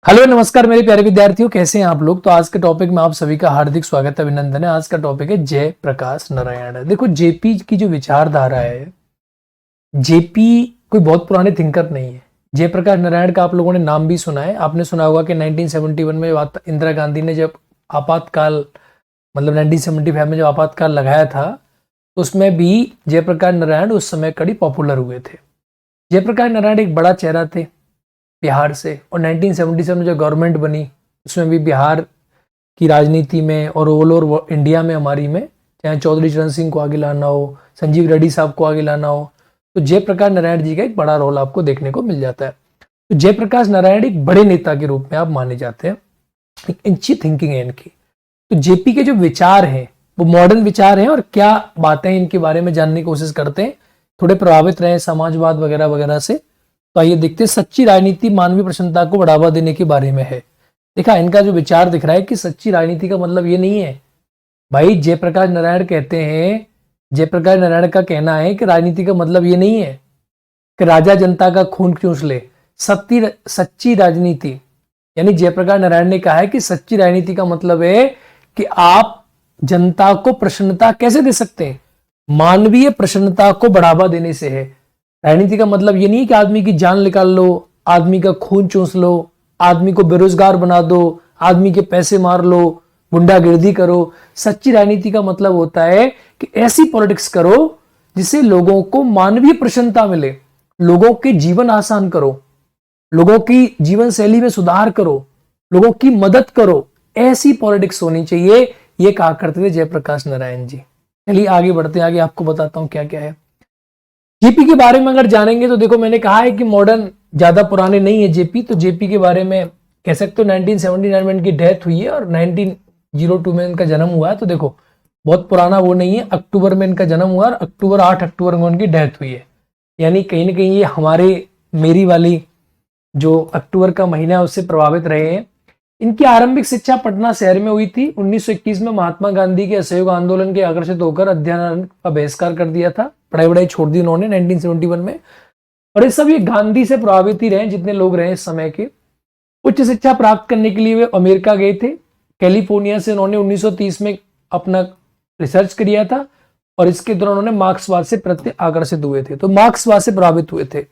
Hello नमस्कार मेरे प्यारे विद्यार्थियों, कैसे हैं आप लोग। तो आज के टॉपिक में आप सभी का हार्दिक स्वागत है, अभिनंदन है। आज का टॉपिक है जय प्रकाश नारायण। देखो, जेपी की जो विचारधारा है, जेपी कोई बहुत पुराने थिंकर नहीं है। जयप्रकाश नारायण का आप लोगों ने नाम भी सुना है। आपने सुना होगा कि 1971 में इंदिरा गांधी ने जब आपातकाल मतलब 1975 में जब आपातकाल लगाया था, तो उसमें भी जयप्रकाश नारायण उस समय कड़ी पॉपुलर हुए थे। जयप्रकाश नारायण एक बड़ा चेहरा थे बिहार से, और 1977 में जो गवर्नमेंट बनी उसमें भी बिहार की राजनीति में और ऑल ओवर इंडिया में हमारी में, चाहे चौधरी चरण सिंह को आगे लाना हो, संजीव रेड्डी साहब को आगे लाना हो, तो जयप्रकाश नारायण जी का एक बड़ा रोल आपको देखने को मिल जाता है। तो जयप्रकाश नारायण एक बड़े नेता के रूप में आप माने जाते हैं, एक अच्छी थिंकिंग है इनकी। तो जेपी के जो विचार हैं वो मॉडर्न विचार हैं, और क्या बातें इनके बारे में जानने की कोशिश करते हैं, थोड़े प्रभावित रहे समाजवाद वगैरह वगैरह से। तो आइए देखते हैं। सच्ची राजनीति मानवीय प्रसन्नता को बढ़ावा देने के बारे में है। देखा, इनका जो विचार दिख रहा है कि सच्ची राजनीति का मतलब ये नहीं है भाई। जयप्रकाश नारायण कहते हैं, जयप्रकाश नारायण का कहना है कि राजनीति का मतलब ये नहीं है कि राजा जनता का खून चूस ले। सच्ची राजनीति यानी जयप्रकाश नारायण ने कहा है कि सच्ची राजनीति का मतलब है कि आप जनता को प्रसन्नता कैसे दे सकते हैं, मानवीय प्रसन्नता को बढ़ावा देने से है। राजनीति का मतलब ये नहीं कि आदमी की जान निकाल लो, आदमी का खून चूस लो, आदमी को बेरोजगार बना दो, आदमी के पैसे मार लो, गुंडागिर्दी करो। सच्ची राजनीति का मतलब होता है कि ऐसी पॉलिटिक्स करो जिससे लोगों को मानवीय प्रसन्नता मिले, लोगों के जीवन आसान करो, लोगों की जीवन शैली में सुधार करो, लोगों की मदद करो। ऐसी पॉलिटिक्स होनी चाहिए, ये कहा करते थे जयप्रकाश नारायण जी। चलिए आगे बढ़ते हैं, आगे आपको बताता हूं क्या क्या है। जेपी के बारे में अगर जानेंगे तो देखो, मैंने कहा है कि मॉडर्न ज्यादा पुराने नहीं है जेपी। तो जेपी के बारे में कह सकते हो 1979 में इनकी डेथ हुई है और 1902 में इनका जन्म हुआ है। तो देखो, बहुत पुराना वो नहीं है। अक्टूबर में इनका जन्म हुआ और 8 अक्टूबर में उनकी डेथ हुई है। यानी कहीं ना कहीं ये हमारे मेरी वाली जो अक्टूबर का महीना है उससे प्रभावित रहे हैं। इनकी आरंभिक शिक्षा पटना शहर में हुई थी। 1921 में महात्मा गांधी के असहयोग आंदोलन के आकर्षित होकर अध्ययन का बहिष्कार कर दिया था। पढ़ाई वढ़ाई छोड़ दी उन्होंने 1971 में। और ये सब ये गांधी से प्रभावित ही रहे जितने लोग रहे इस समय के। उच्च शिक्षा प्राप्त करने के लिए वे अमेरिका गए थे। कैलिफोर्निया से उन्होंने 1930 में अपना रिसर्च किया था, और इसके दौरान उन्होंने मार्क्सवाद से प्रति आकर्षित हुए थे। तो मार्क्सवाद से प्रभावित हुए थे,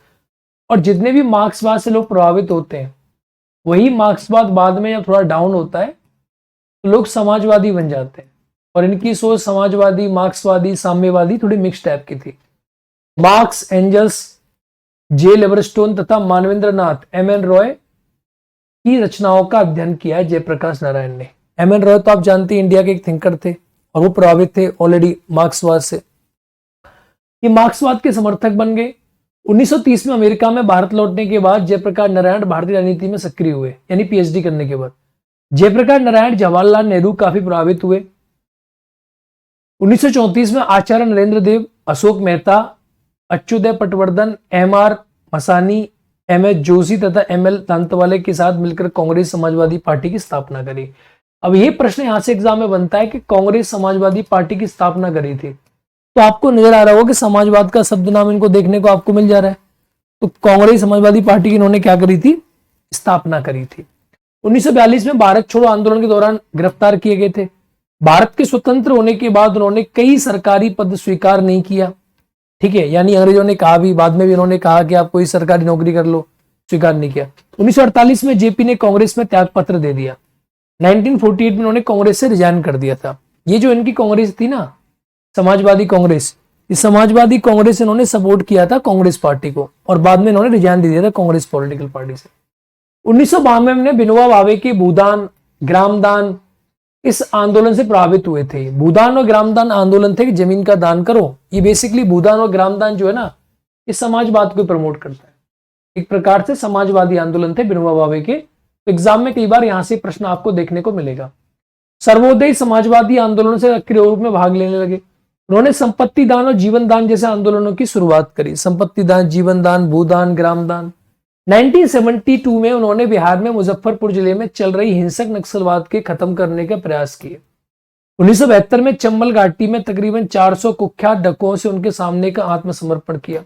और जितने भी मार्क्सवाद से लोग प्रभावित होते हैं, वही मार्क्सवाद बाद में जब थोड़ा डाउन होता है तो लोग समाजवादी बन जाते हैं। और इनकी सोच समाजवादी, मार्क्सवादी, साम्यवादी थोड़ी मिक्स टाइप की थी। मार्क्स, एंजल्स, जे लेवरस्टोन तथा मानवेंद्र नाथ एम.एन. रॉय की रचनाओं का अध्ययन किया है जयप्रकाश नारायण ने। एम.एन. रॉय तो आप जानते हैं इंडिया के एक थिंकर थे, और वो प्रभावित थे ऑलरेडी मार्क्सवाद से। ये मार्क्सवाद के समर्थक बन गए। 1930 में अमेरिका में भारत लौटने के बाद जयप्रकाश नारायण भारतीय राजनीति में सक्रिय हुए, यानी पीएचडी करने के बाद। जयप्रकाश नारायण जवाहरलाल नेहरू काफी प्रभावित हुए। 1934 में आचार्य नरेंद्र देव, अशोक मेहता, अच्युतय पटवर्धन, एम.आर. मसानी, एम.एच. जोशी तथा एम.एल. तांतवाले के साथ मिलकर कांग्रेस समाजवादी पार्टी की स्थापना करी। अब ये प्रश्न यहां से एग्जाम में बनता है कि कांग्रेस समाजवादी पार्टी की स्थापना करी थी, तो आपको नजर आ रहा होगा कि समाजवाद का शब्द नाम इनको देखने को आपको मिल जा रहा है। तो कांग्रेस समाजवादी पार्टी की इन्होंने क्या करी थी, स्थापना करी थी। 1942 में भारत छोड़ो आंदोलन के दौरान गिरफ्तार किए गए थे। भारत के स्वतंत्र होने के बाद उन्होंने कई सरकारी पद स्वीकार नहीं किया। ठीक है, यानी अंग्रेजों ने कहा भी, बाद में भी उन्होंने कहा कि आप कोई सरकारी नौकरी कर लो, स्वीकार नहीं किया। 1948 में जेपी ने कांग्रेस में त्याग पत्र दे दिया। 1948 में उन्होंने कांग्रेस से रिजाइन कर दिया था। ये जो इनकी कांग्रेस थी ना, समाजवादी कांग्रेस, इस समाजवादी कांग्रेस इन्होंने सपोर्ट किया था कांग्रेस पार्टी को, और बाद में इन्होंने रिजाइन दे दिया था कांग्रेस पॉलिटिकल पार्टी से। 1992 में विनोबा भावे के भूदान, ग्रामदान इस आंदोलन से प्रभावित हुए थे। भूदान और ग्रामदान आंदोलन थे कि जमीन का दान करो। ये बेसिकली भूदान और ग्रामदान जो है ना, इस समाजवाद को प्रमोट करता है। एक प्रकार से समाजवादी आंदोलन थे विनोबा भावे के। एग्जाम में कई बार यहां से प्रश्न आपको देखने को मिलेगा। सर्वोदय समाजवादी आंदोलन से सक्रिय रूप में भाग लेने लगे। उन्होंने संपत्ति दान और जीवन दान जैसे आंदोलनों की शुरुआत करी। संपत्ति दान, जीवन दान, भूदान, ग्रामदान। 1972 में उन्होंने बिहार में मुजफ्फरपुर जिले में चल रही हिंसक नक्सलवाद के खत्म करने का प्रयास किए। 1972 में चंबल घाटी में तकरीबन 400 कुख्यात डकुओं से उनके सामने का आत्मसमर्पण किया।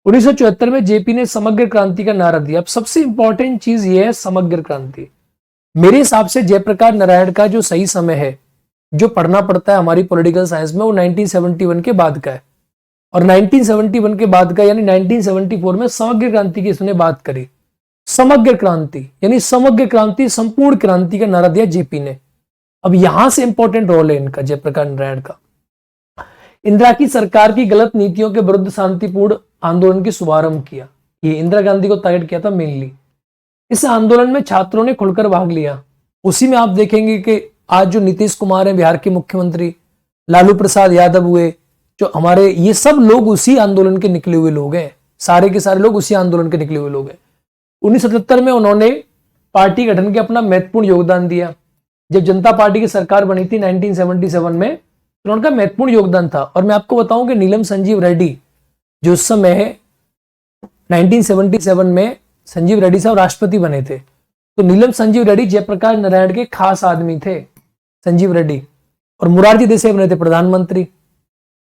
1974 में जेपी ने समग्र क्रांति का नारा दिया। अब सबसे इंपॉर्टेंट चीज ये है समग्र क्रांति। मेरे हिसाब से जयप्रकाश नारायण का जो सही समय है, जो पढ़ना पड़ता है हमारी पॉलिटिकल साइंस में, वो 1971 के बाद का है। और 1971 के बाद का यानी 1974 में समग्र क्रांति की इसने बात करी। समग्र क्रांति यानी समग्र क्रांति, संपूर्ण क्रांति का नारा दिया जेपी ने। अब यहां से इंपॉर्टेंट रोल है इनका, जयप्रकाश नारायण का। इंदिरा की सरकार की गलत नीतियों के विरुद्ध शांतिपूर्ण आंदोलन की शुभारंभ किया। ये इंदिरा गांधी को टारगेट किया था मेनली। इस आंदोलन में छात्रों ने खुलकर भाग लिया। उसी में आप देखेंगे कि आज जो नीतीश कुमार है बिहार के मुख्यमंत्री, लालू प्रसाद यादव हुए, जो हमारे, ये सब लोग उसी आंदोलन के निकले हुए लोग हैं। सारे के सारे लोग उसी आंदोलन के निकले हुए लोग हैं। 1977 में उन्होंने पार्टी गठन के अपना महत्वपूर्ण योगदान दिया। जब जनता पार्टी की सरकार बनी थी 1977 में, तो उनका महत्वपूर्ण योगदान था। और मैं आपको बताऊं कि नीलम संजीव रेड्डी, जो उस समय 1977 में संजीव रेड्डी साहब राष्ट्रपति बने थे, तो नीलम संजीव रेड्डी जयप्रकाश नारायण के खास आदमी थे, संजीव रेड्डी। और मुरारजी देसाई बने थे प्रधानमंत्री।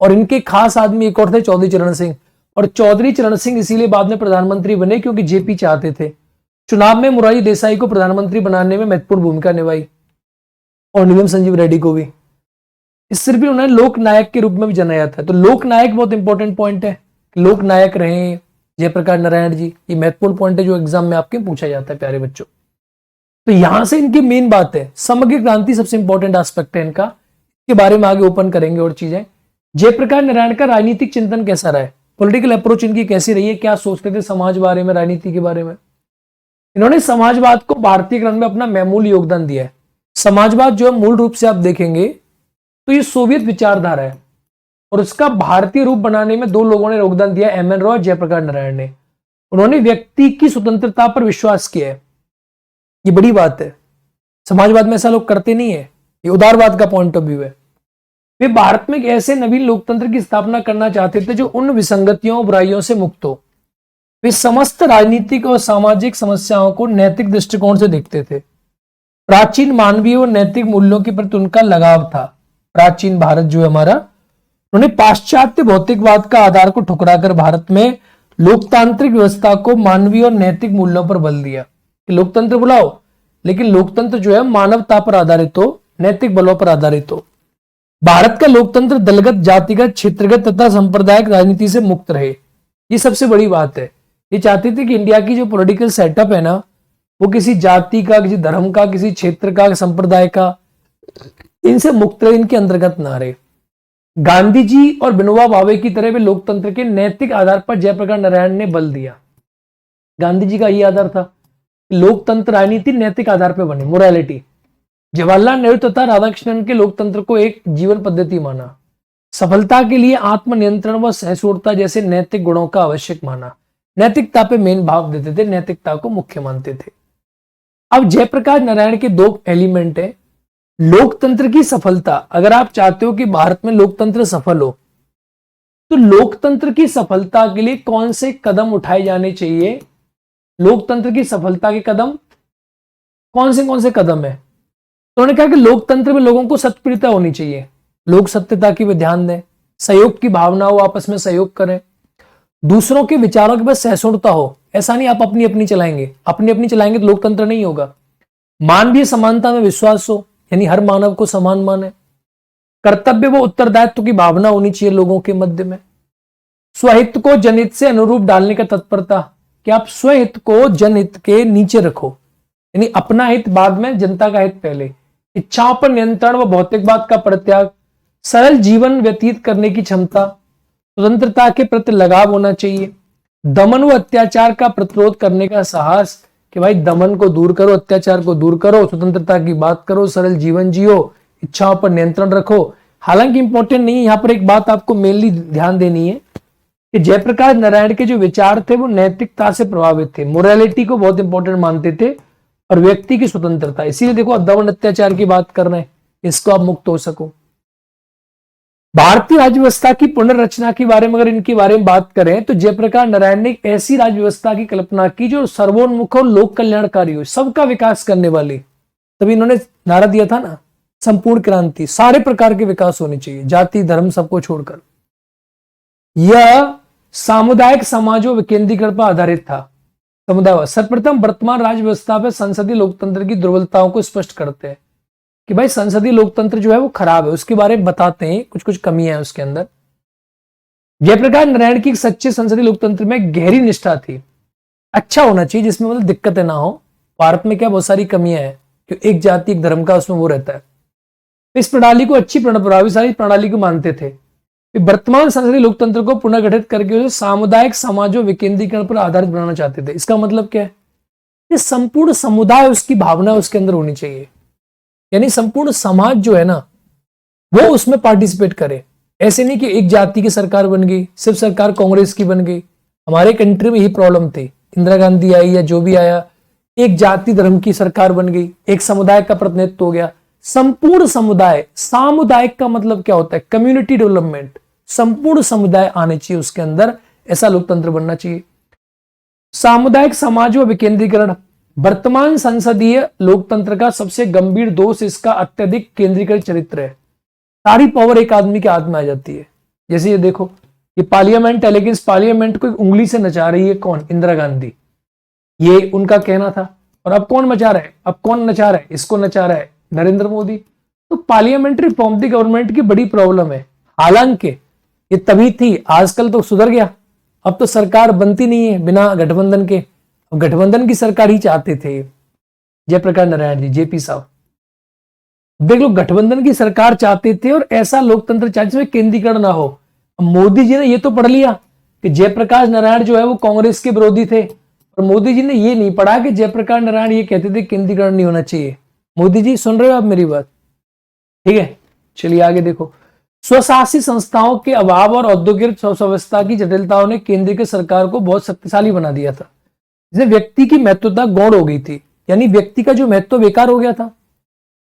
और इनके खास आदमी एक और थे, चौधरी चरण सिंह। और चौधरी चरण सिंह इसीलिए बाद में प्रधानमंत्री बने क्योंकि जेपी चाहते थे। चुनाव में मुरारजी देसाई को प्रधानमंत्री बनाने में महत्वपूर्ण भूमिका निभाई, और नीलम संजीव रेड्डी को भी। इस सिर्फ भी उन्हें लोक नायक के रूप में भी जाना जाता है। तो लोक नायक बहुत इंपॉर्टेंट पॉइंट है, लोक नायक रहे जयप्रकाश नारायण जी। ये महत्वपूर्ण पॉइंट है जो एग्जाम में आपके पूछा जाता है प्यारे बच्चों। तो यहां से इनकी मेन बात है, समग्र क्रांति सबसे इंपॉर्टेंट एस्पेक्ट है इनका। इसके बारे में आगे ओपन करेंगे और चीजें। जयप्रकाश नारायण का राजनीतिक चिंतन कैसा रहा है, पॉलिटिकल अप्रोच इनकी कैसी रही है, क्या सोचते थे समाज बारे में, राजनीति के बारे में। इन्होंने समाजवाद को भारतीयकरण में अपना मामूली योगदान दिया है। समाजवाद जो है मूल रूप से आप देखेंगे तो ये सोवियत विचारधारा है, और उसका भारतीय रूप बनाने में दो लोगों ने योगदान दिया, एम.एन. रॉय और जयप्रकाश नारायण ने। उन्होंने व्यक्ति की स्वतंत्रता पर विश्वास किया है। ये बड़ी बात है, समाजवाद में ऐसा लोग करते नहीं है। ये उदारवाद का पॉइंट ऑफ व्यू है। वे भारत में एक ऐसे नवीन लोकतंत्र की स्थापना करना चाहते थे जो उन विसंगतियों और बुराइयों से मुक्त हो। वे समस्त राजनीतिक और सामाजिक समस्याओं को नैतिक दृष्टिकोण से देखते थे। प्राचीन मानवीय और नैतिक मूल्यों के प्रति उनका लगाव था। प्राचीन भारत जो है हमारा, उन्होंने पाश्चात्य भौतिकवाद का आधार को ठुकराकर भारत में लोकतांत्रिक व्यवस्था को मानवीय और नैतिक मूल्यों पर बल दिया कि लोकतंत्र बुलाओ, लेकिन लोकतंत्र जो है मानवता पर आधारित हो, नैतिक बलों पर आधारित हो। भारत का लोकतंत्र दलगत, जातिगत, क्षेत्रगत तथा सांप्रदायिक राजनीति से मुक्त रहे। ये सबसे बड़ी बात है। ये चाहते थे कि इंडिया की जो पॉलिटिकल सेटअप है ना, वो किसी जाति का, किसी धर्म का, किसी क्षेत्र का, संप्रदाय का, इनसे मुक्त रहे, इनके अंतर्गत ना रहे। गांधी जी और विनोबा भावे की तरह वे लोकतंत्र के नैतिक आधार पर जयप्रकाश नारायण ने बल दिया। गांधी जी का ये आधार था, लोकतंत्र राजनीति नैतिक आधार पर बने, मोरालिटी। जवाहरलाल नेहरू तथा राधाकृष्णन के लोकतंत्र को एक जीवन पद्धति माना। सफलता के लिए आत्मनियंत्रण व सहिष्णुता जैसे नैतिक गुणों का आवश्यक माना। नैतिकता पे मेन भाव देते थे, नैतिकता को मुख्य मानते थे। अब जयप्रकाश नारायण के दो एलिमेंट है। लोकतंत्र की सफलता, अगर आप चाहते हो कि भारत में लोकतंत्र सफल हो, तो लोकतंत्र की सफलता के लिए कौन से कदम उठाए जाने चाहिए। लोकतंत्र की सफलता के कदम कौन से कदम है। तो उन्होंने कहा कि लोकतंत्र में लोगों को सत्यप्रियता होनी चाहिए, लोग सत्यता की भी ध्यान दें, सहयोग की भावना हो, आपस में सहयोग करें, दूसरों के विचारों के पास सहिष्णुता हो। ऐसा नहीं आप अपनी अपनी चलाएंगे, अपनी अपनी चलाएंगे तो लोकतंत्र नहीं होगा। मानवीय समानता में विश्वास हो, यानी हर मानव को समान माने। कर्तव्य व उत्तरदायित्व की भावना होनी चाहिए लोगों के मध्य में। स्वहित को जनहित से अनुरूप डालने का तत्परता, कि आप स्वहित को जनहित के नीचे रखो, यानी अपना हित बाद में, जनता का हित पहले। इच्छाओं पर नियंत्रण व भौतिकवाद का परित्याग, सरल जीवन व्यतीत करने की क्षमता, स्वतंत्रता के प्रति लगाव होना चाहिए। दमन व अत्याचार का प्रतिरोध करने का साहस, कि भाई दमन को दूर करो, अत्याचार को दूर करो, स्वतंत्रता की बात करो, सरल जीवन जियो, इच्छाओं पर नियंत्रण रखो। हालांकि इंपॉर्टेंट नहीं है, यहाँ पर एक बात आपको मेनली ध्यान देनी है कि जयप्रकाश नारायण के जो विचार थे वो नैतिकता से प्रभावित थे, मोरालिटी को बहुत इंपॉर्टेंट मानते थे, और व्यक्ति की स्वतंत्रता। इसीलिए देखो अब दमन अत्याचार की बात कर रहे हैं, इसको आप मुक्त हो सको। भारतीय राज्य व्यवस्था की पुनर्रचना के बारे में अगर इनके बारे में बात करें, तो जयप्रकाश नारायण ने एक ऐसी राज्य व्यवस्था की कल्पना की जो सर्वोन्मुख और लोक कल्याणकारी हो, सबका विकास करने वाली। तभी इन्होंने नारा दिया था ना, संपूर्ण क्रांति, सारे प्रकार के विकास होने चाहिए, जाति धर्म सबको छोड़कर। यह सामुदायिक समाज व विकेंद्रीकरण पर आधारित था। समुदाय सर्वप्रथम वर्तमान राज्य व्यवस्था पर संसदीय लोकतंत्र की दुर्बलताओं को स्पष्ट करते हैं कि भाई संसदीय लोकतंत्र जो है वो खराब है, उसके बारे में बताते हैं, कुछ कुछ कमियां है उसके अंदर। जयप्रकाश नारायण की सच्चे संसदीय लोकतंत्र में गहरी निष्ठा थी। अच्छा होना चाहिए जिसमें मतलब दिक्कतें ना हो। भारत में क्या बहुत सारी कमियां हैं कि एक जाति एक धर्म का उसमें वो रहता है। इस प्रणाली को अच्छी प्रभावशाली प्रणाली को मानते थे। वर्तमान संसदीय लोकतंत्र को पुनर्गठित करके उसे सामुदायिक समाजों विकेंद्रीकरण पर आधारित बनाना चाहते थे। इसका मतलब क्या है? ये संपूर्ण समुदाय उसकी भावना उसके अंदर होनी चाहिए, यानी संपूर्ण समाज जो है ना वो उसमें पार्टिसिपेट करे। ऐसे नहीं कि एक जाति की सरकार बन गई, सिर्फ सरकार कांग्रेस की बन गई। हमारे कंट्री में यही प्रॉब्लम थी, इंदिरा गांधी आई या जो भी आया, एक जाति धर्म की सरकार बन गई, एक समुदाय का प्रतिनिधित्व हो गया। संपूर्ण समुदाय, सामुदायिक का मतलब क्या होता है? Community development. संपूर्ण समुदाय आने चाहिए उसके अंदर, ऐसा लोकतंत्र बनना चाहिए। सामुदायिक समाज व विकेंद्रीकरण वर्तमान संसदीय लोकतंत्र का सबसे गंभीर दोष इसका अत्यधिक केंद्रीकृत चरित्र है। सारी पावर एक आदमी के हाथ में आ जाती है। जैसे ये देखो, ये पार्लियामेंट है, लेकिन इस पार्लियामेंट को उंगली से नचा रही है कौन? इंदिरा गांधी। ये उनका कहना था। और अब कौन मचा रहा है? अब कौन नचा रहा है? इसको नचा रहा है नरेंद्र मोदी। तो parliamentary form of the government की बड़ी प्रॉब्लम है। हालांकि ये तभी थी, आजकल तो सुधर गया। अब तो सरकार बनती नहीं है बिना गठबंधन के। अब गठबंधन की सरकार ही चाहते थे जयप्रकाश नारायण जी, जेपी साहब। देख लो, गठबंधन की सरकार चाहते थे और ऐसा लोकतंत्र चाहते जिसमें केंद्रीकरण ना हो। मोदी जी ने ये तो पढ़ लिया कि जयप्रकाश नारायण जो है वो कांग्रेस के विरोधी थे, और मोदी जी ने ये नहीं पढ़ा कि जयप्रकाश नारायण ये कहते थे केंद्रीकरण नहीं होना चाहिए। मोदी जी सुन रहे हो आप मेरी बात? ठीक है, चलिए आगे देखो। स्वशासी संस्थाओं के अभाव और औद्योगिक व्यवस्था की जटिलताओं ने केंद्र की सरकार को बहुत शक्तिशाली बना दिया था। जिससे व्यक्ति की महत्वता गौण हो गई थी, यानी व्यक्ति का जो महत्व बेकार हो गया था।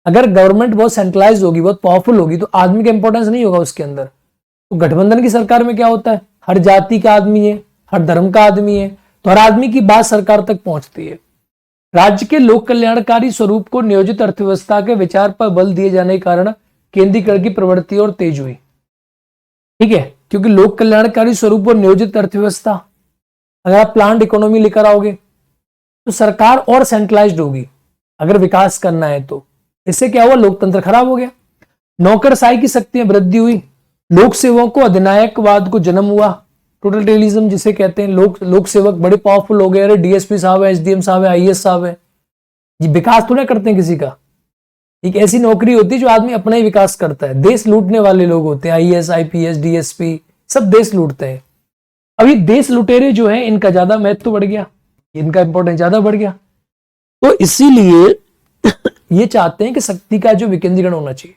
अगर गवर्नमेंट बहुत सेंट्रलाइज होगी, बहुत पावरफुल होगी, तो आदमी का इंपॉर्टेंस नहीं होगा उसके अंदर। तो गठबंधन की सरकार में क्या होता है? हर जाति का आदमी है, हर धर्म का आदमी है, तो हर आदमी की बात सरकार तक पहुंचती है। राज्य के लोक कल्याणकारी स्वरूप को नियोजित अर्थव्यवस्था के विचार पर बल दिए जाने के कारण केंद्रीकरण की प्रवृत्ति और तेज हुई। ठीक है, क्योंकि लोक कल्याणकारी स्वरूप और नियोजित अर्थव्यवस्था, अगर आप प्लान्ड इकोनॉमी लेकर आओगे तो सरकार और सेंट्रलाइज्ड होगी अगर विकास करना है तो। इससे क्या हुआ? लोकतंत्र खराब हो गया। नौकरशाही की शक्ति में वृद्धि हुई। लोक सेवकों को अधिनायकवाद को जन्म हुआ। टोटलिटरिज्म जिसे कहते हैं, लोक सेवक बड़े पावरफुल हो गए। अरे डीएसपी साहब है, एसडीएम साहब है, आईएएस साहब है, ये विकास थोड़ा करते हैं किसी का। एक ऐसी नौकरी होती है जो आदमी अपना ही विकास करता है। देश लूटने वाले लोग होते हैं, आईएएस, आईपीएस, डीएसपी, सब देश लूटते हैं। अब ये देश लुटेरे जो है, इनका ज्यादा महत्व बढ़ गया, इनका इंपॉर्टेंस ज्यादा बढ़ गया। तो इसीलिए ये चाहते हैं कि शक्ति का जो विकेंद्रीकरण होना चाहिए,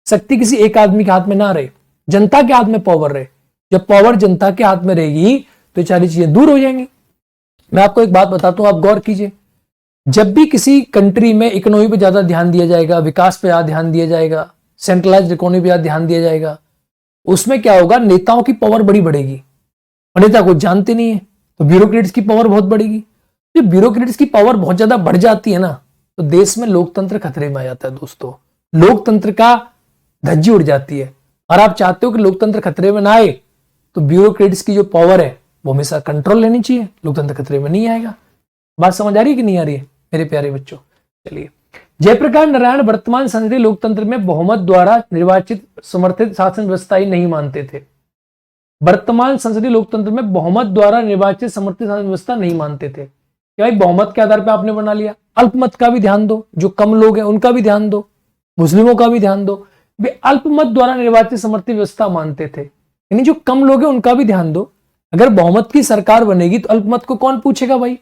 शक्ति किसी एक आदमी के हाथ में ना रहे, जनता के हाथ में पावर रहे। जब पावर जनता के हाथ में रहेगी तो सारी चीजें दूर हो जाएंगी। मैं आपको एक बात बताता हूं, आप गौर कीजिए। जब भी किसी कंट्री में इकोनॉमी पे ज्यादा ध्यान दिया जाएगा, विकास पे ज्यादा ध्यान दिया जाएगा, सेंट्रलाइज्ड इकोनॉमी पे ज्यादा ध्यान दिया जाएगा, उसमें क्या होगा? नेताओं की पावर बड़ी बढ़ेगी। और नेता को जानते नहीं है तो ब्यूरोक्रेट्स की पावर बहुत बढ़ेगी। जब ब्यूरोक्रेट्स की पावर बहुत ज्यादा बढ़ जाती है ना, तो देश में लोकतंत्र खतरे में आ जाता है दोस्तों। लोकतंत्र का धज्जी उड़ जाती है। और आप चाहते हो कि लोकतंत्र खतरे में ना आए, तो ब्यूरोक्रेट्स की जो पावर है वो हमेशा कंट्रोल लेनी चाहिए, लोकतंत्र खतरे में नहीं आएगा। बात समझ आ रही है कि नहीं आ रही है मेरे प्यारे बच्चों? चलिए, जयप्रकाश नारायण वर्तमान संसदीय लोकतंत्र में बहुमत द्वारा निर्वाचित समर्थित शासन व्यवस्था ही नहीं मानते थे। वर्तमान संसदीय लोकतंत्र में बहुमत द्वारा निर्वाचित समर्थित शासन व्यवस्था नहीं मानते थे। क्या भाई बहुमत के आधार पर आपने बना लिया? अल्पमत का भी ध्यान दो, जो कम लोग हैं उनका भी ध्यान दो, मुस्लिमों का भी ध्यान दो। वे अल्पमत द्वारा निर्वाचित समर्थित व्यवस्था मानते थे, यानी जो कम लोग हैं उनका भी ध्यान दो। अगर बहुमत की सरकार बनेगी तो अल्पमत को कौन पूछेगा भाई?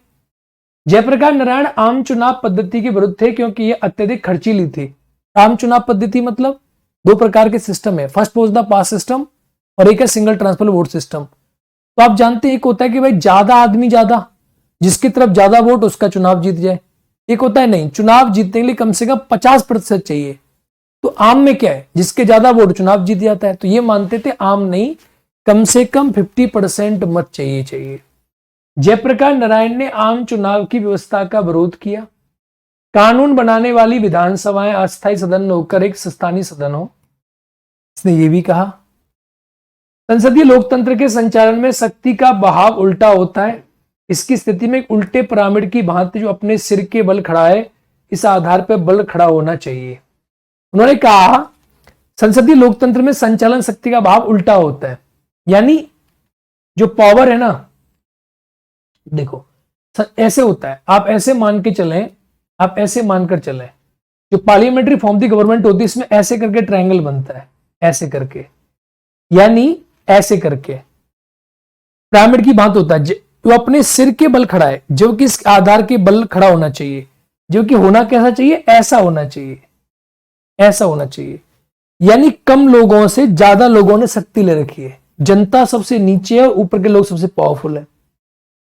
जयप्रकाश नारायण आम चुनाव पद्धति के विरुद्ध थे क्योंकि यह अत्यधिक खर्चीली थी। आम चुनाव पद्धति मतलब दो प्रकार के सिस्टम है, first post the pass system और एक है सिंगल ट्रांसफर वोट सिस्टम। तो आप जानते हैं एक होता है कि भाई ज्यादा आदमी ज्यादा, जिसकी तरफ ज्यादा वोट उसका चुनाव जीत जाए। एक होता है नहीं, चुनाव जीतने के लिए कम से कम 50% चाहिए। तो आम में क्या है? जिसके ज्यादा वोट चुनाव जीत जाता है। तो ये मानते थे आम नहीं, कम से कम 50% मत चाहिए। जयप्रकाश नारायण ने आम चुनाव की व्यवस्था का विरोध किया। कानून बनाने वाली विधानसभाएं अस्थायी सदन न होकर एक स्थानीय सदन हो। इसने ये भी कहा संसदीय लोकतंत्र के संचालन में शक्ति का बहाव उल्टा होता है। इसकी स्थिति में एक उल्टे पिरामिड की भांति जो अपने सिर के बल खड़ा है, इस आधार पर बल खड़ा होना चाहिए। उन्होंने कहा संसदीय लोकतंत्र में संचालन शक्ति का भाव उल्टा होता है, यानी जो पावर है ना, देखो ऐसे होता है, आप ऐसे मान के चलें, आप ऐसे मानकर चलें, जो पार्लियामेंट्री फॉर्म दी गवर्नमेंट होती है इसमें ऐसे करके ट्रायंगल बनता है, ऐसे करके, यानी ऐसे करके पिरामिड की बात होता है। जो अपने सिर के बल खड़ा है, जो कि इस आधार के बल खड़ा होना चाहिए, जो कि होना कैसा चाहिए, ऐसा होना चाहिए, ऐसा होना चाहिए। यानी कम लोगों से ज्यादा लोगों ने शक्ति ले रखी है, जनता सबसे नीचे है, ऊपर के लोग सबसे पावरफुल है।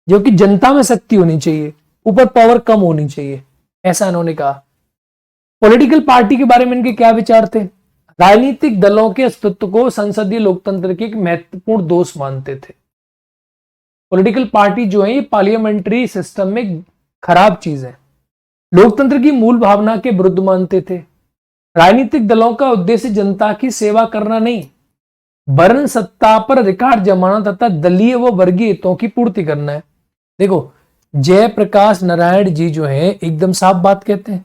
जो कि जनता में शक्ति होनी चाहिए, ऊपर पावर कम होनी चाहिए, ऐसा इन्होंने कहा। पॉलिटिकल पार्टी के बारे में इनके क्या विचार थे? राजनीतिक दलों के अस्तित्व को संसदीय लोकतंत्र के एक महत्वपूर्ण दोष मानते थे। पॉलिटिकल पार्टी जो है ये पार्लियामेंट्री सिस्टम में खराब चीज है, लोकतंत्र की मूल भावना के विरुद्ध मानते थे। राजनीतिक दलों का उद्देश्य जनता की सेवा करना नहीं, वरन सत्ता पर अधिकार जमाना तथा दलीय व वर्गीय हितों की पूर्ति करना है। देखो जयप्रकाश नारायण जी जो है एकदम साफ बात कहते हैं,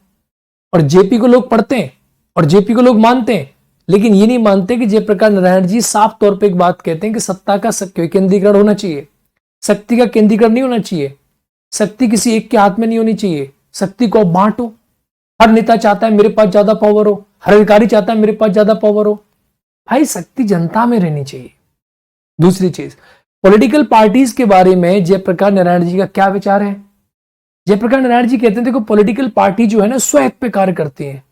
और जेपी को लोग पढ़ते हैं और जेपी को लोग मानते हैं, लेकिन ये नहीं मानते कि जयप्रकाश नारायण जी साफ तौर पे एक बात कहते हैं कि सत्ता का केंद्रीकरण होना चाहिए, शक्ति का केंद्रीकरण नहीं होना चाहिए, शक्ति किसी एक के हाथ में नहीं होनी चाहिए, शक्ति को बांटो। हर नेता चाहता है मेरे पास ज्यादा पावर हो, हर अधिकारी चाहता है मेरे पास ज्यादा पावर हो, भाई शक्ति जनता में रहनी चाहिए। दूसरी चीज, पॉलिटिकल पार्टीज के बारे में जयप्रकाश नारायण जी का क्या विचार है? जयप्रकाश नारायण जी कहते हैं देखो पॉलिटिकल पार्टी जो है ना स्वहित पे कार्य करती है,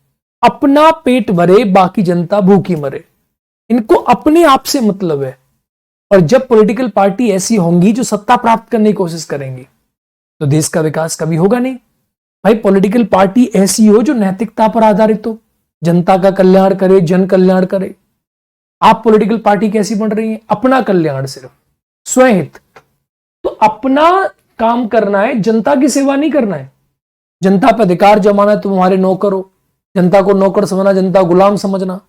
अपना पेट भरे बाकी जनता भूखी मरे, इनको अपने आप से मतलब है। और जब पॉलिटिकल पार्टी ऐसी होंगी जो सत्ता प्राप्त करने की कोशिश करेंगी तो देश का विकास कभी होगा नहीं। भाई पॉलिटिकल पार्टी ऐसी हो जो नैतिकता पर आधारित हो, जनता का कल्याण करे, जन कल्याण करे। आप पॉलिटिकल पार्टी कैसी बन रही है? अपना कल्याण, सिर्फ स्वहित। तो अपना काम करना है, जनता की सेवा नहीं करना है। जनता पर अधिकार जमाना है, तुम्हारे नौकर हो, जनता को नौकर समझना, जनता गुलाम समझना,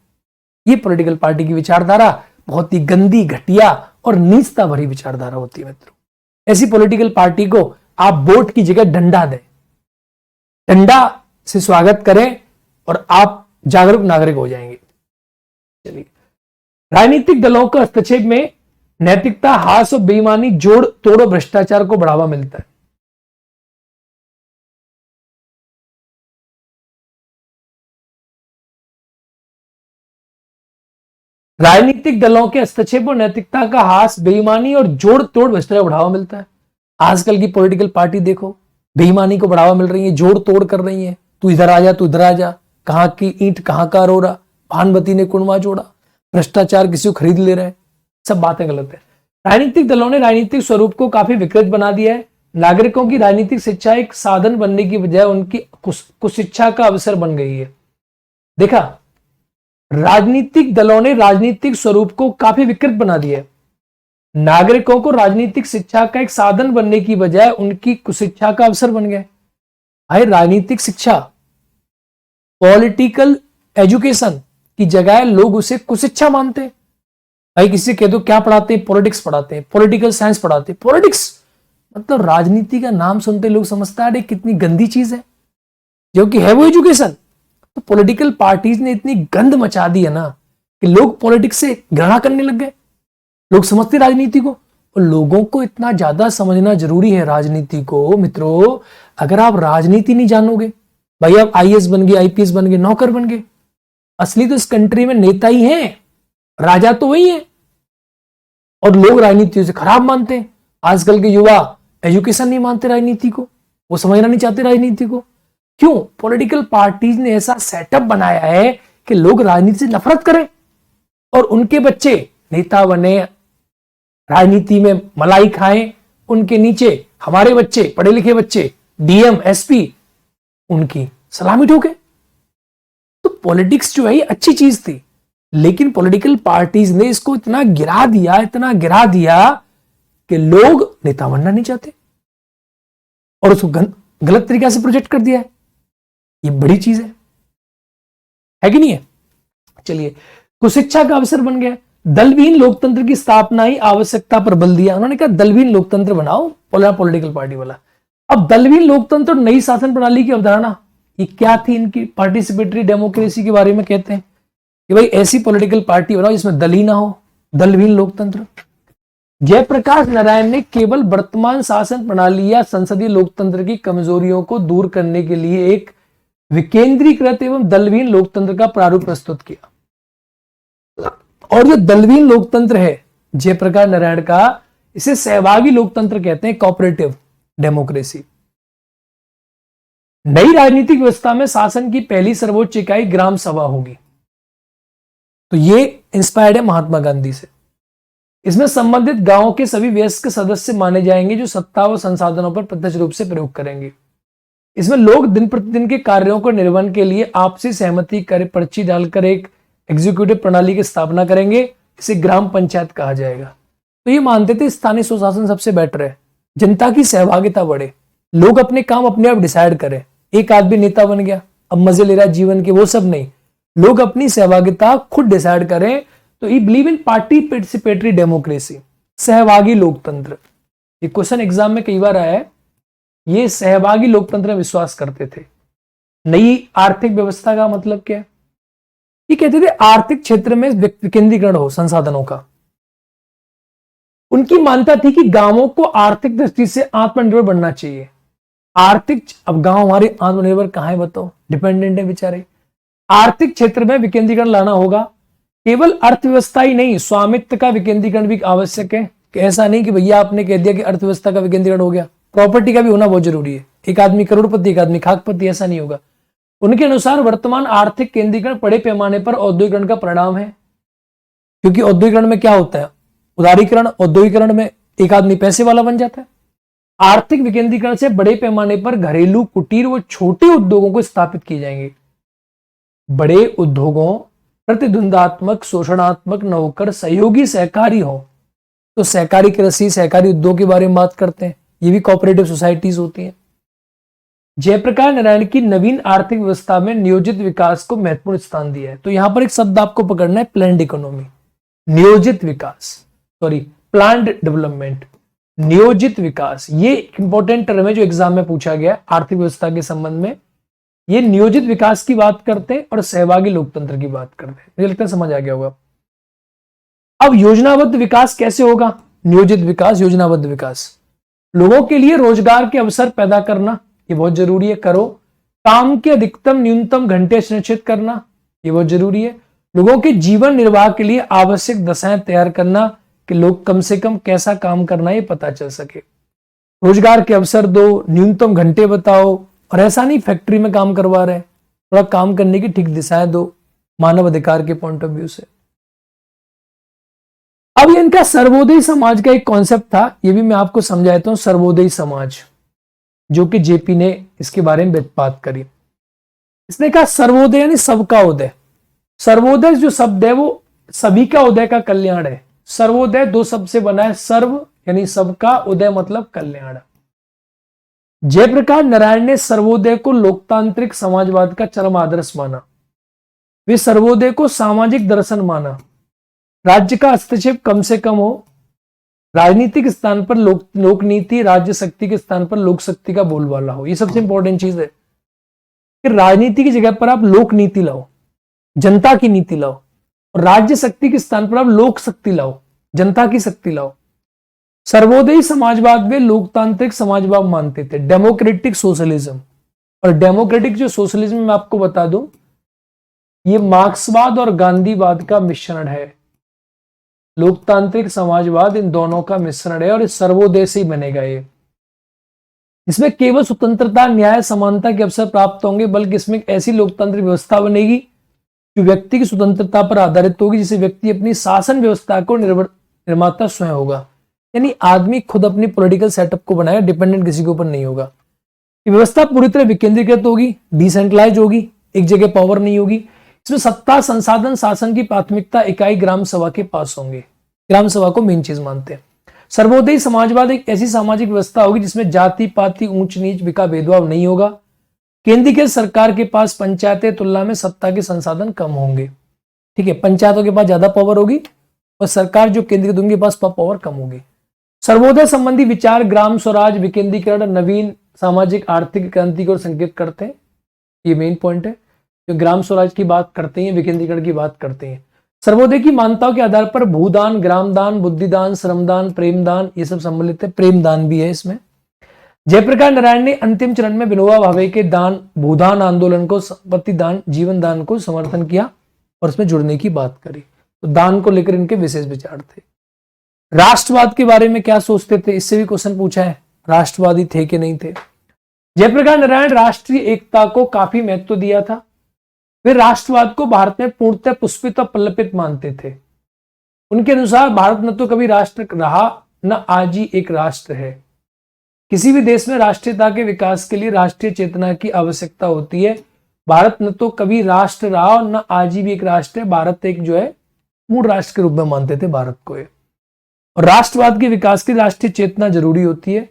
ये पॉलिटिकल पार्टी की विचारधारा बहुत ही गंदी, घटिया और नीचता भरी विचारधारा होती है मित्रों। ऐसी पॉलिटिकल पार्टी को आप वोट की जगह डंडा दें, डंडा से स्वागत करें और आप जागरूक नागरिक हो जाएंगे। चलिए, राजनीतिक दलों का हस्तक्षेप में नैतिकता, हास और बेईमानी, जोड़ तोड़ और भ्रष्टाचार को बढ़ावा मिलता है। राजनीतिक दलों के हस्तक्षेप और नैतिकता का हास, बेईमानी और जोड़ तोड़ भ्रष्टाचार को बढ़ावा मिलता है। आजकल की पॉलिटिकल पार्टी देखो, बेईमानी को बढ़ावा मिल रही है, जोड़ तोड़ कर रही है, तू इधर आ जा, तू इधर आ जा, कहां की ईंट कहां का रोड़ा, भानवती ने कुणवा जोड़ा, भ्रष्टाचार किसी को खरीद ले रहा है, सब बातें गलत है। राजनीतिक दलों ने राजनीतिक स्वरूप को काफी विकृत बना दिया है। नागरिकों की राजनीतिक शिक्षा एक साधन बनने की बजाय उनकी कुशिक्षा का अवसर बन गई है। देखा, राजनीतिक दलों ने राजनीतिक स्वरूप को काफी विकृत बना दिया है। नागरिकों को राजनीतिक शिक्षा का एक साधन बनने की बजाय उनकी कुशिक्षा का अवसर बन गया। भाई राजनीतिक शिक्षा, पॉलिटिकल एजुकेशन की जगह लोग उसे कुशिक्षा मानते हैं। भाई किसी से कह दो क्या पढ़ाते हैं? पॉलिटिक्स पढ़ाते हैं, पॉलिटिकल साइंस पढ़ाते हैं। पॉलिटिक्स मतलब राजनीति का नाम सुनते लोग समझता है कितनी गंदी चीज है, जो कि है वो एजुकेशन। तो पॉलिटिकल पार्टीज ने इतनी गंद मचा दी है ना कि लोग पॉलिटिक्स से घृणा करने लग गए। लोग समझते राजनीति को, और लोगों को इतना ज्यादा समझना जरूरी है राजनीति को मित्रों। अगर आप राजनीति नहीं जानोगे, भाई आप आईएएस बन गए, आईपीएस बन गए, नौकर बन गए, असली तो इस कंट्री में नेता ही हैं, राजा तो वही है। और लोग राजनीति से खराब मानते हैं। आजकल के युवा एजुकेशन नहीं मानते राजनीति को, वो समझना नहीं चाहते राजनीति को। क्यों? पॉलिटिकल पार्टीज ने ऐसा सेटअप बनाया है कि लोग राजनीति से नफरत करें और उनके बच्चे नेता बने, राजनीति में मलाई खाएं, उनके नीचे हमारे बच्चे, पढ़े लिखे बच्चे, डीएम, एसपी, उनकी सलामी ठोके। तो पॉलिटिक्स जो है ये अच्छी चीज थी, लेकिन पॉलिटिकल पार्टीज ने इसको इतना गिरा दिया, इतना गिरा दिया कि लोग नेता बनना नहीं चाहते और उसको गलत तरीके से प्रोजेक्ट कर दिया है। ये बड़ी चीज है कि नहीं है? चलिए, कुशिक्षा का अवसर बन गया। दलविहीन लोकतंत्र की स्थापना ही आवश्यकता पर बल दिया। उन्होंने कहा दलविहीन लोकतंत्र बनाओ, पॉलिटिकल पार्टी वाला। अब दलविहीन लोकतंत्र और नई शासन प्रणाली की अवधारणा ये क्या थी इनकी? पार्टिसिपेटरी डेमोक्रेसी के बारे में कहते हैं कि भाई ऐसी पॉलिटिकल पार्टी बनाओ जिसमें दल ही ना हो, दलविहीन लोकतंत्र। जयप्रकाश नारायण ने केवल वर्तमान शासन प्रणाली या संसदीय लोकतंत्र की कमजोरियों को दूर करने के लिए एक विकेंद्रीकृत एवं दलविहीन लोकतंत्र का प्रारूप प्रस्तुत किया। और जो दलविहीन लोकतंत्र है जयप्रकाश नारायण का, इसे सहभागी लोकतंत्र कहते हैं, कोऑपरेटिव डेमोक्रेसी। नई राजनीतिक व्यवस्था में शासन की पहली सर्वोच्च इकाई ग्राम सभा होगी। तो ये इंस्पायर्ड है महात्मा गांधी से। इसमें संबंधित गांवों के सभी वयस्क सदस्य माने जाएंगे जो सत्ता व संसाधनों पर प्रत्यक्ष रूप से प्रयोग करेंगे। इसमें लोग दिन प्रतिदिन के कार्यों को निर्वहन के लिए आपसी सहमति कर पर्ची डालकर एक एग्जीक्यूटिव प्रणाली की स्थापना करेंगे। इसे ग्राम पंचायत कहा जाएगा। तो ये मानते थे स्थानीय स्वशासन सबसे बेटर है, जनता की सहभागिता बढ़े, लोग अपने काम अपने आप डिसाइड करें। एक आदमी नेता बन गया, अब मजे ले रहा है जीवन के, वो सब नहीं, लोग अपनी सहभागिता खुद डिसाइड करें। तो ई बिलीव इन पार्टिसिपेटरी डेमोक्रेसी, सहभागी लोकतंत्र। ये क्वेश्चन एग्जाम में कई बार आया है। ये सहभागी लोकतंत्र में विश्वास करते थे। नई आर्थिक व्यवस्था का मतलब क्या है? ये कहते थे आर्थिक क्षेत्र में विकेंद्रीकरण हो संसाधनों का। उनकी मान्यता थी कि गांवों को आर्थिक दृष्टि से आत्मनिर्भर बनना चाहिए। आर्थिक, अब गांव हमारे आत्मनिर्भर कहां है बताओ, डिपेंडेंट है बेचारे। आर्थिक क्षेत्र में विकेंद्रीकरण लाना होगा। केवल अर्थव्यवस्था ही नहीं, स्वामित्व का विकेंद्रीकरण भी आवश्यक है। कि ऐसा नहीं कि भैया आपने कह दिया कि अर्थव्यवस्था का विकेंद्रीकरण हो गया, प्रॉपर्टी का भी होना बहुत जरूरी है। एक आदमी करोड़पति, एक आदमी खाकपति, ऐसा नहीं होगा। उनके अनुसार वर्तमान आर्थिक केंद्रीकरण बड़े पैमाने पर औद्योगिकरण का परिणाम है। क्योंकि औद्योगिकरण में क्या होता है, उदारीकरण। औद्योगिकरण में एक आदमी पैसे वाला बन जाता है। आर्थिक विकेंद्रीकरण से बड़े पैमाने पर घरेलू, कुटीर व छोटे उद्योगों को स्थापित किए जाएंगे। बड़े उद्योगों प्रतिद्वंदात्मक, शोषणात्मक, नौकर, सहयोगी, सहकारी हो। तो सहकारी कृषि, सहकारी उद्योग के बारे में बात करते हैं। ये भी कोऑपरेटिव सोसाइटीज होती हैं। जयप्रकाश नारायण की नवीन आर्थिक व्यवस्था में नियोजित विकास को महत्वपूर्ण स्थान दिया है। तो यहां पर एक शब्द आपको पकड़ना है, प्लान्ड इकोनॉमी। नियोजित विकास, सॉरी प्लान्ड डेवलपमेंट, नियोजित विकास, ये इंपॉर्टेंट टर्म है जो एग्जाम में पूछा गया आर्थिक व्यवस्था के संबंध में। ये नियोजित विकास की बात करते हैं और सहभागी लोकतंत्र की बात करते हैं। मुझे लगता है समझ आ गया होगा। अब योजनाबद्ध विकास कैसे होगा? नियोजित विकास, योजनाबद्ध विकास। लोगों के लिए रोजगार के अवसर पैदा करना, ये बहुत जरूरी है, करो। काम के अधिकतम न्यूनतम घंटे सुनिश्चित करना, ये बहुत जरूरी है। लोगों के जीवन निर्वाह के लिए आवश्यक दशाएं तैयार करना कि लोग कम से कम कैसा काम करना है ये पता चल सके। रोजगार के अवसर दो, न्यूनतम घंटे बताओ, और ऐसा नहीं फैक्ट्री में काम करवा रहे, थोड़ा काम करने की ठीक दिशाएं दो मानव अधिकार के पॉइंट ऑफ व्यू से। अब ये इनका सर्वोदय समाज का एक कॉन्सेप्ट था, ये भी मैं आपको समझाता हूं। सर्वोदय समाज, जो कि जेपी ने इसके बारे में बात करी। इसने कहा सर्वोदय यानी सबका उदय। सर्वोदय जो शब्द है वो सभी का उदय का कल्याण है। सर्वोदय दो शब्द से बना है, सर्व यानी सबका, उदय मतलब कल्याण। जयप्रकाश नारायण ने सर्वोदय को लोकतांत्रिक समाजवाद का चरम आदर्श माना। वे सर्वोदय को सामाजिक दर्शन माना। राज्य का हस्तक्षेप कम से कम हो, राजनीतिक स्थान पर लोकनीति, राज्य शक्ति के स्थान पर लोक शक्ति का बोलबाला हो। ये सबसे इंपॉर्टेंट चीज है कि राजनीति की जगह पर आप लोक नीति लाओ, जनता की नीति लाओ, और राज्य शक्ति के स्थान पर आप लोक शक्ति लाओ, जनता की शक्ति लाओ। सर्वोदयी समाजवाद में लोकतांत्रिक समाजवाद मानते थे, डेमोक्रेटिक सोशलिज्म। और डेमोक्रेटिक जो सोशलिज्म मैं आपको बता दूं, ये मार्क्सवाद और गांधीवाद का मिश्रण है। लोकतांत्रिक समाजवाद इन दोनों का मिश्रण है और इस सर्वोदय से ही बनेगा ये। इसमें केवल स्वतंत्रता, न्याय, समानता के अवसर प्राप्त होंगे, बल्कि इसमें एक ऐसी लोकतांत्रिक व्यवस्था बनेगी जो व्यक्ति की स्वतंत्रता पर आधारित होगी, जिसे व्यक्ति अपनी शासन व्यवस्था को निर्माता स्वयं होगा। यानी आदमी खुद अपनी पॉलिटिकल सेटअप को बनाएगा, डिपेंडेंट किसी के ऊपर नहीं होगा। ये व्यवस्था पूरी तरह विकेंद्रीकृत होगी, डिसेंट्रलाइज होगी, एक जगह पावर नहीं होगी। इसमें सत्ता, संसाधन, शासन की प्राथमिकता इकाई ग्राम सभा के पास होंगे। ग्राम सभा को मेन चीज मानते हैं। सर्वोदयी समाजवाद एक ऐसी सामाजिक व्यवस्था होगी जिसमें जाति पाति, ऊंच नीच का भेदभाव नहीं होगा। केंद्रीय सरकार के पास पंचायतें तुलना में सत्ता के संसाधन कम होंगे। ठीक है, पंचायतों के पास ज्यादा पावर होगी और सरकार जो केंद्रीकृत होंगी बस पावर कम होगी। सर्वोदय संबंधी विचार ग्राम स्वराज, विकेंद्रीकरण, नवीन सामाजिक आर्थिक क्रांति को संकेत करते हैं। ये मेन पॉइंट है, जो ग्राम स्वराज की बात करते हैं, विकेंद्रीकरण की बात करते हैं। सर्वोदय की मान्यताओं के आधार पर भूदान, ग्रामदान, बुद्धिदान, श्रमदान, प्रेमदान ये सब सम्मिलित है। प्रेमदान भी है इसमें। जयप्रकाश नारायण ने अंतिम चरण में विनोबा भावे के दान, भूदान आंदोलन को, संपत्ति दान, जीवन दान को समर्थन किया और उसमें जुड़ने की बात करी। तो दान को लेकर इनके विशेष विचार थे। राष्ट्रवाद के बारे में क्या सोचते थे, इससे भी क्वेश्चन पूछा है, राष्ट्रवादी थे कि नहीं थे। जयप्रकाश नारायण राष्ट्रीय एकता को काफी महत्व दिया था। वे राष्ट्रवाद को भारत में पूर्णतः पुष्पित और पल्लपित मानते थे। उनके अनुसार भारत न तो कभी राष्ट्र रहा, न आज ही एक राष्ट्र है। किसी भी देश में राष्ट्रीयता के विकास के लिए राष्ट्रीय चेतना की आवश्यकता होती है। भारत न तो कभी राष्ट्र रहा और न आज ही भी एक राष्ट्र है। भारत एक जो है मूल राष्ट्र के रूप में मानते थे भारत को। और राष्ट्रवाद के विकास के लिए राष्ट्रीय चेतना जरूरी होती है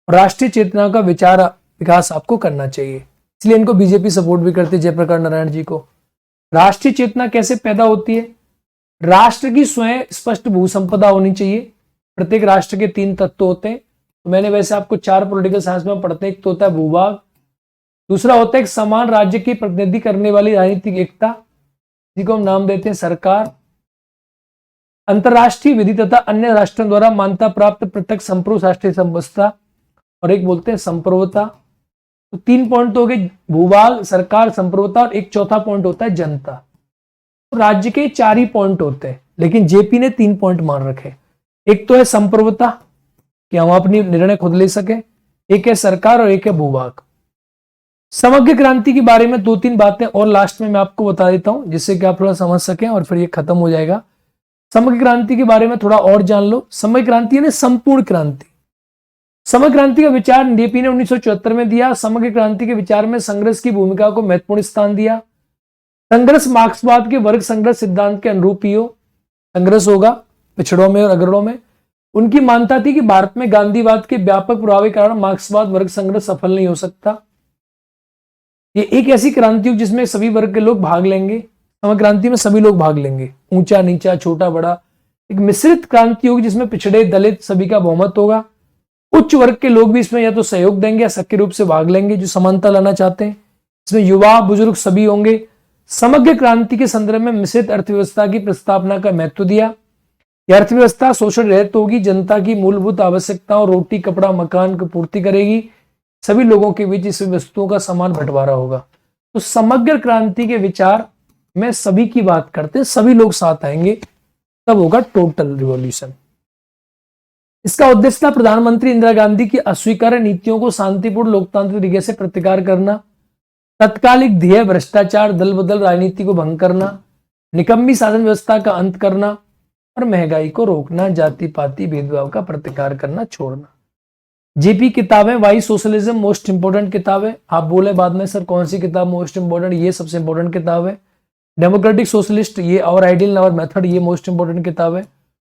और राष्ट्रीय चेतना का विकास आपको करना चाहिए। इसलिए इनको बीजेपी सपोर्ट भी करती है, जयप्रकाश नारायण जी को। राष्ट्रीय चेतना कैसे पैदा होती है? राष्ट्र की स्वयं स्पष्ट भू संपदा होनी चाहिए। प्रत्येक राष्ट्र के 3 तत्व होते हैं। तो मैंने वैसे आपको 4 पॉलिटिकल साइंस में पढ़ते हैं। एक तो होता है भूभाग, दूसरा होता है एक समान राज्य की प्रतिनिधि करने वाली राजनीतिक एकता, जिसको हम नाम देते हैं सरकार, अंतरराष्ट्रीय विधि तथा अन्य राष्ट्रों द्वारा मान्यता प्राप्त पृथक संप्रभु राष्ट्रीय संबद्धता, और एक बोलते हैं संप्रभुता। तो 3 पॉइंट तो हो गए, भूभाग, सरकार, संप्रभुता, और एक चौथा पॉइंट होता है जनता। तो राज्य के 4 ही पॉइंट होते हैं, लेकिन जेपी ने 3 पॉइंट मान रखे। एक तो है संप्रभुता कि हम अपनी निर्णय खुद ले सके, एक है सरकार और एक है भूभाग। समग्र क्रांति के बारे में 2-3 बातें और लास्ट में मैं आपको बता देता हूं, जिससे कि आप थोड़ा समझ सकें और फिर ये खत्म हो जाएगा। समग्र क्रांति के बारे में थोड़ा और जान लो। समग्र क्रांति यानी संपूर्ण क्रांति। समग्र क्रांति का विचार जेपी ने 1974 में दिया। समग्र क्रांति के विचार में संघर्ष की भूमिका को महत्वपूर्ण स्थान दिया। संघर्ष मार्क्सवाद के वर्ग संघर्ष सिद्धांत के अनुरूप ही हो। संघर्ष होगा पिछड़ों में और अग्रड़ों में। उनकी मान्यता थी कि भारत में गांधीवाद के व्यापक प्रभाव के कारण मार्क्सवाद वर्ग संघर्ष सफल नहीं हो सकता। ये एक ऐसी क्रांति हो जिसमें सभी वर्ग के लोग भाग लेंगे। समग्र क्रांति में सभी लोग भाग लेंगे, ऊंचा नीचा छोटा बड़ा। एक मिश्रित क्रांति होगी जिसमें पिछड़े दलित सभी का बहुमत होगा। उच्च वर्ग के लोग भी इसमें या तो सहयोग देंगे या सक्रिय रूप से भाग लेंगे, जो समानता लाना चाहते हैं। इसमें युवा बुजुर्ग सभी होंगे। समग्र क्रांति के संदर्भ में मिश्रित अर्थव्यवस्था की प्रस्तावना का महत्व दिया। यह अर्थव्यवस्था शोषण रहित होगी, जनता की मूलभूत आवश्यकताओं रोटी कपड़ा मकान की पूर्ति करेगी, सभी लोगों के बीच इस वस्तुओं का समान बंटवारा होगा। तो समग्र क्रांति के विचार में सभी की बात करते हैं, सभी लोग साथ आएंगे, तब होगा टोटल रिवॉल्यूशन। इसका उद्देश्य था प्रधानमंत्री इंदिरा गांधी की अस्वीकार्य नीतियों को शांतिपूर्ण लोकतांत्रिक तरीके से प्रतिकार करना, तत्कालिक ध्येय भ्रष्टाचार दल बदल राजनीति को भंग करना, निकम्मी शासन व्यवस्था का अंत करना और महंगाई को रोकना, जाति पाति भेदभाव का प्रतिकार करना छोड़ना। जेपी किताबें वाई सोशलिज्म मोस्ट इंपोर्टेंट किताब है। आप बोले बाद में सर कौन सी किताब मोस्ट इंपोर्टेंट, ये सबसे इंपोर्टेंट किताब है। डेमोक्रेटिक सोशलिस्ट ये और आइडियल और मेथड ये मोस्ट इंपोर्टेंट किताब है।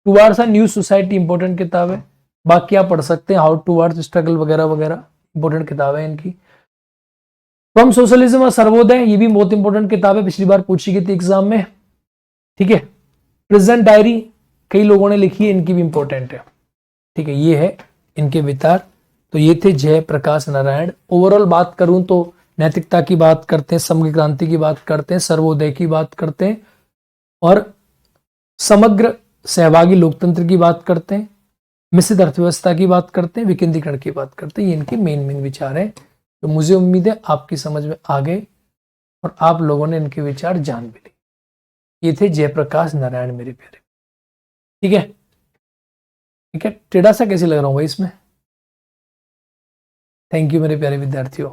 Towards a new society important किताब है। बाकी आप पढ़ सकते हैं, हाउ टुवार्ड्स स्ट्रगल वगैरह वगैरह इंपोर्टेंट किताब है इनकी। फ्रॉम सोशलिज्म और सर्वोदय ये भी बहुत इंपोर्टेंट किताब है, पिछली बार पूछी गई थी एग्जाम में, ठीक है। प्रेजेंट डायरी कई लोगों ने लिखी है, इनकी भी इंपॉर्टेंट है, ठीक है। ये है इनके विचार। तो ये थे जयप्रकाश नारायण। ओवरऑल बात करूं तो नैतिकता की बात करते हैं, समग्र क्रांति की बात करते हैं, सर्वोदय की बात करते हैं और समग्र सहभागी लोकतंत्र की बात करते हैं, मिश्रित अर्थव्यवस्था की बात करते हैं, विकेंद्रीकरण की बात करते हैं। ये इनके मेन विचार हैं। तो मुझे उम्मीद है आपकी समझ में आ गए और आप लोगों ने इनके विचार जान भी लिए। ये थे जयप्रकाश नारायण मेरे प्यारे, ठीक है। ठीक है, टेढ़ा सा कैसे लग रहा हूँ भाई इसमें? थैंक यू मेरे प्यारे विद्यार्थियों।